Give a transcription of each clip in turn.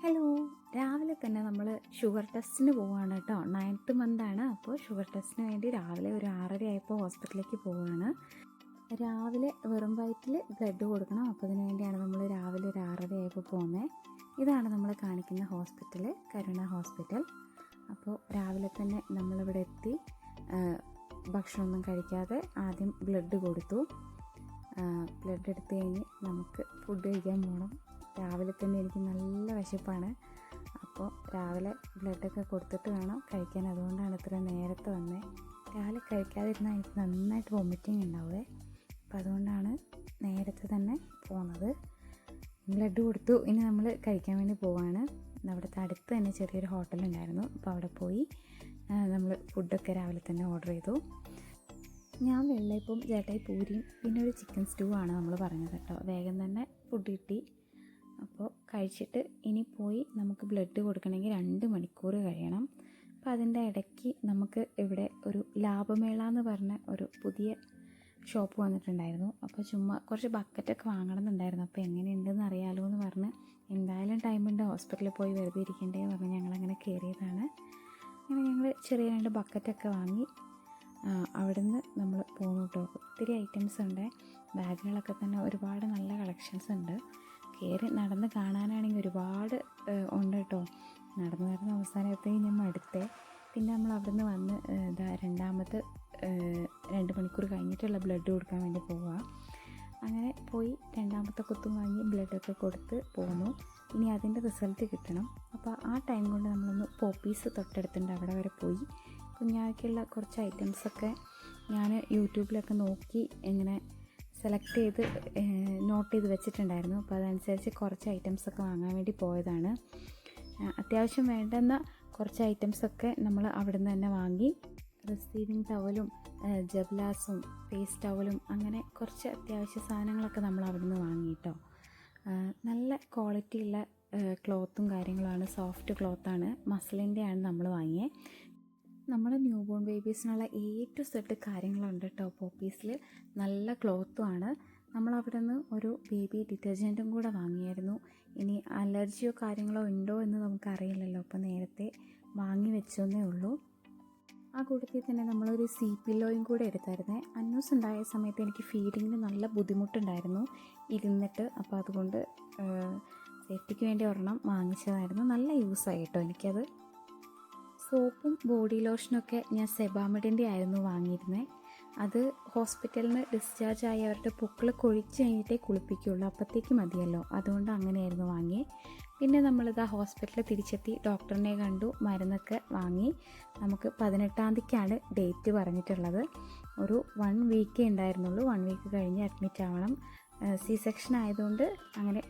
Hello, രാവിലെ തന്നെ നമ്മൾ ഷുഗർ ടെസ്റ്റിന് പോവുകയാണ് കേട്ടോ. 9th മന്താണ്. അപ്പോൾ ഷുഗർ ടെസ്റ്റിന് വേണ്ടി രാവിലെ ഒരു 6:30 ആയപ്പോൾ ഹോസ്പിറ്റലിലേക്ക് പോവുകയാണ്. രാവിലെ വെറും വയറ്റിൽ ബ്ലഡ് കൊടുക്കണം. അപ്പോൾ അതിന് വേണ്ടിയാണ് നമ്മൾ രാവിലെ ഒരു 6:30 ആയപ്പോൾ പോകുന്നത്. ഇതാണ് നമ്മൾ കാണിക്കുന്ന ഹോസ്പിറ്റൽ, കരുണ ഹോസ്പിറ്റൽ. അപ്പോൾ രാവിലെ തന്നെ നമ്മളിവിടെ എത്തി. ഭക്ഷണമൊന്നും കഴിക്കാതെ ആദ്യം ബ്ലഡ് കൊടുത്തു. ബ്ലഡ് എടുത്തു കഴിഞ്ഞ് നമുക്ക് ഫുഡ് കഴിക്കാൻ പോകണം. രാവിലെ തന്നെ എനിക്ക് നല്ല വിശപ്പാണ്. അപ്പോൾ രാവിലെ ബ്ലഡൊക്കെ കൊടുത്തിട്ട് വേണം കഴിക്കാൻ. അതുകൊണ്ടാണ് ഇത്ര നേരത്തെ വന്നത്. രാവിലെ കഴിക്കാതിരുന്നാൽ എനിക്ക് നന്നായിട്ട് വൊമിറ്റിംഗ് ഉണ്ടാവുമേ. അപ്പോൾ അതുകൊണ്ടാണ് നേരത്തെ തന്നെ പോകുന്നത്. ബ്ലഡ് കൊടുത്തു. ഇനി നമ്മൾ കഴിക്കാൻ വേണ്ടി പോവാണ്. അവിടുത്തെ അടുത്ത് തന്നെ ചെറിയൊരു ഹോട്ടലുണ്ടായിരുന്നു. അപ്പോൾ അവിടെ പോയി നമ്മൾ ഫുഡൊക്കെ രാവിലെ തന്നെ ഓർഡർ ചെയ്തു. ഞാൻ വെള്ളയപ്പവും ചേട്ടായി പൂരിയും പിന്നെ ഒരു ചിക്കൻ സ്റ്റൂ ആണ് നമ്മൾ പറഞ്ഞത് കേട്ടോ. വേഗം തന്നെ ഫുഡ് കിട്ടി. അപ്പോൾ കഴിച്ചിട്ട് ഇനി പോയി നമുക്ക് ബ്ലഡ് കൊടുക്കണമെങ്കിൽ 2 മണിക്കൂർ കഴിയണം. അപ്പോൾ അതിൻ്റെ ഇടയ്ക്ക് നമുക്ക് ഇവിടെ ഒരു ലാഭമേള എന്ന് പറഞ്ഞ ഒരു പുതിയ ഷോപ്പ് വന്നിട്ടുണ്ടായിരുന്നു. അപ്പോൾ ചുമ്മാ കുറച്ച് ബക്കറ്റൊക്കെ വാങ്ങണമെന്നുണ്ടായിരുന്നു. അപ്പോൾ എങ്ങനെയുണ്ടെന്ന് അറിയാലോ എന്ന് പറഞ്ഞ് എന്തായാലും ടൈമുണ്ട്, ഹോസ്പിറ്റലിൽ പോയി വെറുതെ ഇരിക്കേണ്ടതെന്ന് പറഞ്ഞ് ഞങ്ങളങ്ങനെ കയറിയതാണ്. അങ്ങനെ ഞങ്ങൾ ചെറിയ 2 ബക്കറ്റൊക്കെ വാങ്ങി അവിടുന്ന് നമ്മൾ പോന്നു കേട്ടോ. ഒത്തിരി ഐറ്റംസ് ഉണ്ട്. ബാഗുകളൊക്കെ തന്നെ ഒരുപാട് നല്ല കളക്ഷൻസ് ഉണ്ട്. കയറി നടന്ന് കാണാനാണെങ്കിൽ ഒരുപാട് ഉണ്ട് കേട്ടോ. നടന്ന് അവസാനത്തേക്ക് ഞാൻ മടുത്തേ. പിന്നെ നമ്മൾ അവിടുന്ന് വന്ന് രണ്ടാമത്തെ 2 മണിക്കൂർ കഴിഞ്ഞിട്ടുള്ള ബ്ലഡ് കൊടുക്കാൻ വേണ്ടി പോവുക. അങ്ങനെ പോയി രണ്ടാമത്തെ കുത്തും വാങ്ങി ബ്ലഡൊക്കെ കൊടുത്ത് പോന്നു. ഇനി അതിൻ്റെ റിസൾട്ട് കിട്ടണം. അപ്പോൾ ആ ടൈം കൊണ്ട് നമ്മളൊന്ന് പോപ്പീസ് തൊട്ടടുത്തുണ്ട്, അവിടെ വരെ പോയി. കുഞ്ഞാവയ്ക്കുള്ള കുറച്ച് ഐറ്റംസൊക്കെ ഞാൻ യൂട്യൂബിലൊക്കെ നോക്കി ഇങ്ങനെ സെലക്ട് ചെയ്ത് നോട്ട് ചെയ്ത് വെച്ചിട്ടുണ്ടായിരുന്നു. അപ്പോൾ അതനുസരിച്ച് കുറച്ച് ഐറ്റംസൊക്കെ വാങ്ങാൻ വേണ്ടി പോയതാണ്. അത്യാവശ്യം വേണ്ടുന്ന കുറച്ച് ഐറ്റംസൊക്കെ നമ്മൾ അവിടെ നിന്ന് തന്നെ വാങ്ങി. റിസീവിങ് ടവലും ജബ്ലാസും ഫേസ് ടവലും അങ്ങനെ കുറച്ച് അത്യാവശ്യ സാധനങ്ങളൊക്കെ നമ്മൾ അവിടെ നിന്ന് വാങ്ങി കേട്ടോ. നല്ല ക്വാളിറ്റിയുള്ള ക്ലോത്തും കാര്യങ്ങളുമാണ്. സോഫ്റ്റ് ക്ലോത്താണ്, മസ്ലിൻ്റെയാണ് നമ്മൾ വാങ്ങിയത്. നമ്മുടെ ന്യൂ ബോൺ ബേബീസിനുള്ള A to Z കാര്യങ്ങളുണ്ട് കേട്ടോ പോപ്പീസിൽ. നല്ല ക്ലോത്തുമാണ്. നമ്മളവിടെ നിന്ന് ഒരു ബേബി ഡിറ്റർജൻറ്റും കൂടെ വാങ്ങിയായിരുന്നു. ഇനി അലർജിയോ കാര്യങ്ങളോ ഉണ്ടോ എന്ന് നമുക്കറിയില്ലല്ലോ. അപ്പോൾ നേരത്തെ വാങ്ങി വെച്ചോന്നേ ഉള്ളൂ. ആ കൂട്ടത്തിൽ തന്നെ നമ്മളൊരു പില്ലോയും കൂടെ എടുത്തായിരുന്നേ. അന്നൂസ് ഉണ്ടായ സമയത്ത് എനിക്ക് ഫീഡിങ്ങിന് നല്ല ബുദ്ധിമുട്ടുണ്ടായിരുന്നു ഇരുന്നിട്ട്. അപ്പോൾ അതുകൊണ്ട് സേഫ്റ്റിക്ക് വേണ്ടി ഒരെണ്ണം വാങ്ങിച്ചതായിരുന്നു. നല്ല യൂസായി കേട്ടോ എനിക്കത്. സോപ്പും ബോഡി ലോഷനൊക്കെ ഞാൻ സെബാമെഡിൻ്റെ ആയിരുന്നു വാങ്ങിയിരുന്നത്. അത് ഹോസ്പിറ്റലിൽ നിന്ന് ഡിസ്ചാർജ് ആയി അവരുടെ പൊക്കിൾ കൊഴിച്ച് കഴിഞ്ഞിട്ടേ കുളിപ്പിക്കുകയുള്ളൂ. അപ്പോഴത്തേക്ക് മതിയല്ലോ, അതുകൊണ്ട് അങ്ങനെയായിരുന്നു വാങ്ങിയത്. പിന്നെ നമ്മളിതാ ഹോസ്പിറ്റലിൽ തിരിച്ചെത്തി, ഡോക്ടറിനെ കണ്ടു, മരുന്നൊക്കെ വാങ്ങി. നമുക്ക് 18-ാം തീയതിക്കാണ് ഡേറ്റ് പറഞ്ഞിട്ടുള്ളത്. ഒരു 1 വീക്കേ ഉണ്ടായിരുന്നുള്ളൂ. 1 വീക്ക് കഴിഞ്ഞ് അഡ്മിറ്റ് ആവണം. C-സെക്ഷൻ ആയതുകൊണ്ട് അങ്ങനെ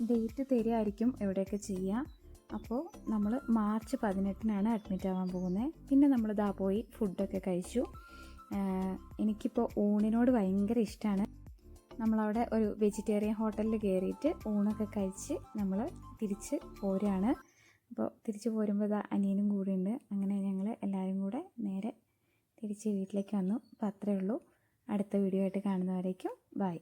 ഡേറ്റ് തരുമായിരിക്കും എവിടെയൊക്കെ ചെയ്യാം. അപ്പോൾ നമ്മൾ മാർച്ച് 18-നാണ് അഡ്മിറ്റ് ആവാൻ പോകുന്നത്. പിന്നെ നമ്മളിതാ പോയി ഫുഡൊക്കെ കഴിച്ചു. എനിക്കിപ്പോൾ ഊണിനോട് ഭയങ്കര ഇഷ്ടമാണ്. നമ്മളവിടെ ഒരു വെജിറ്റേറിയൻ ഹോട്ടലിൽ കയറിയിട്ട് ഊണൊക്കെ കഴിച്ച് നമ്മൾ തിരിച്ച് പോരുകയാണ്. അപ്പോൾ തിരിച്ച് പോരുമ്പോൾ ഇതാ അനിയനും കൂടെ ഉണ്ട്. അങ്ങനെ ഞങ്ങൾ എല്ലാവരും കൂടെ നേരെ തിരിച്ച് വീട്ടിലേക്ക് വന്നു. അപ്പോൾ അത്രയേ ഉള്ളൂ. അടുത്ത വീഡിയോ ആയിട്ട് കാണുന്നവരേക്കും ബൈ.